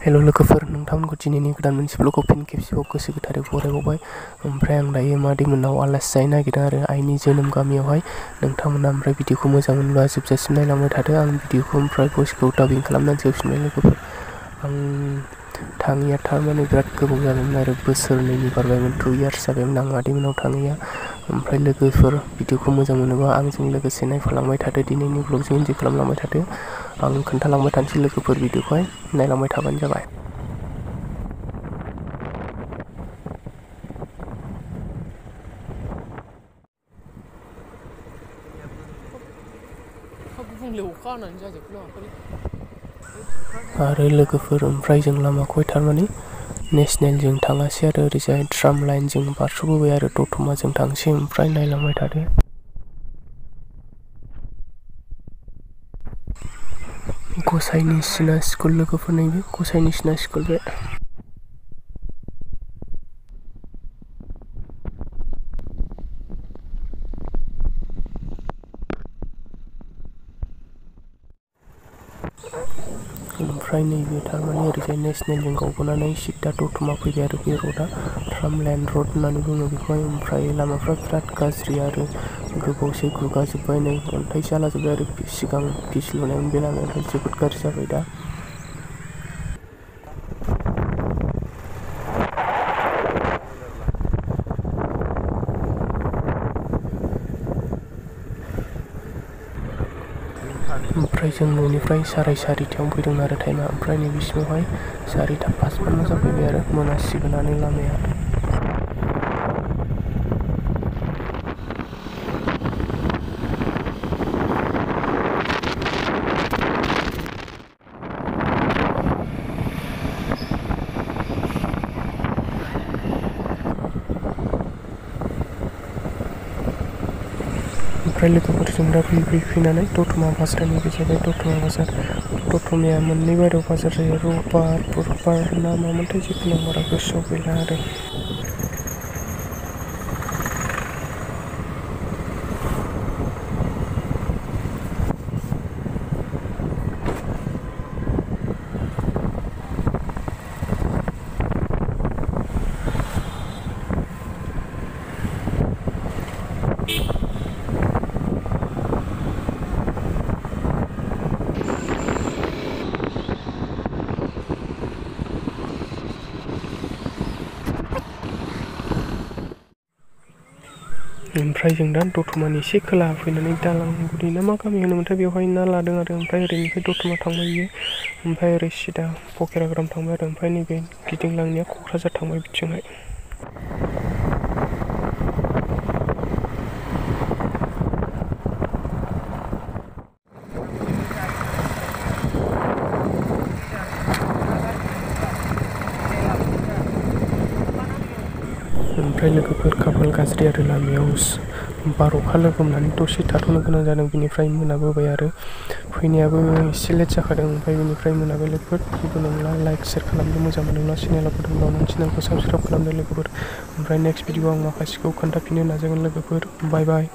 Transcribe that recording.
हेल' लोगोफोर, नोंथांमोनखौ दिनैनि गोदान मोनसे ब्लगखौ फिन खेबसेबाव गोसो गोथारै बरायबावबाय। ओमफ्राय आं दायो मादैमोननाव आलासि जाहैनो नागिरदों आरो आइनि जोनोम गामियावहाय। नोंथांमोना ओमफ्राय भिडिअखौ मोजां मोनब्ला जोबजासिम नायलांबाय थादो। आं भिडिअखौ ओमफ्राय भइसखौ डाबिं खालामनानै होफिनबाय लोगोफोर। आं थाङैया थारमाने बिराद गोबाव जाबायमोन आरो बोसोरनैनि बारबायमोन, 2 years जाबायमोन आं मादैमोननाव थाङैया। ओमफ्राय लोगोफोर, भिडिअखौ मोजां मोनोबा आंजों लोगोसे नायफालांबाय थादो, दिनैनि ब्लगजों इन्जय खालामलांबाय थादो। आं खोन्थालांबाय थानोसै लोगोफोर, भिडिअखौहाय नायलांबाय थाबानो जाबाय। आरो लोगोफोर, ओमफ्राय जों लामाखौहाय थारमाने नेसनेलजों थाङासै आरो ओरैजाय ट्राम लाइनजों बारस'बोबाय आरो दतमाजों थांसै। ओमफ्राय नायलांबाय थादो। गसाइनि सिना स्कुल लोगोफोर, नैबे गसाइनि सिना स्कुल बे। ओमफ्राय नैबे थारमाने ओरैजाय नेसनेलजों गावबोनानै सिदा दतमा फैबाय आरो बे रडआ ट्राम लाइन रड होननानै बुङो बेखौहाय। ओमफ्राय लामाफ्रा बिराद गाज्रि आरो गोबावसै गुगाजोब्बाय, नै अन्थाइ जालाजोब्बाय आरो सिगां पिच लुनायमोन बे लामाया, ओमफ्राय जोबोद गाज्रि जाबाय दा। ओमफ्राय जों न'निफ्राय 4:30 फैदों आरो टाइमा, ओमफ्राय नैबेसिमावहाय 4:55 जाफैबाय आरो मोनासिगोनानो लामाया। ओमफ्राय लोगोफोर, जों दा फैनानै दतमा बाजार, नैबे जाबाय दतमा बाजार। दतमाया मोननै बारायाव बाजार जायो, रबिबार बुधबार ना मामोनथाय, जिखुनु आं बारा गोसोआव गैला आरो। ओमफ्राय जों दा दतमानि एसे खोलाहा फैनानै दालांगुरि ना मा गामि होनोमोनथाय, बेवहाय ना लादों आरो। ओमफ्राय ओरैनिफ्राय दतमा थांबाय बियो, ओमफ्राय ओरै सिदा पकिराग्राम थांबाय आरो। ओमफ्राय नैबे गिदिंलांनाया क'क्राझार थांबाय बिथिंहाय। ओमफ्राय लोगोफोर, खाफाल गाज्रि आरो लामायाव बार अखा लोगो मोननानै दसे थाथ'नो गोनां जादों। बिनिफ्राय मोनाबोबाय आरो फैनायाबो एसे लेट जाखादों। ओमफ्राय बिनिफ्राय मोनाबाय लोगोफोर। जेबो नंला, लाइक शेयार खालामदो, मोजां मोनोब्ला चेनेलाव दंब्ला अननानै चेनेलखौ साबस्क्राइब खालामदो लोगोफोर। ओमफ्राय नेक्स्ट भिडिअ'आव आं माखासेखौ खोन्थाफिननो नाजागोन लोगोफोर। बाय बाय।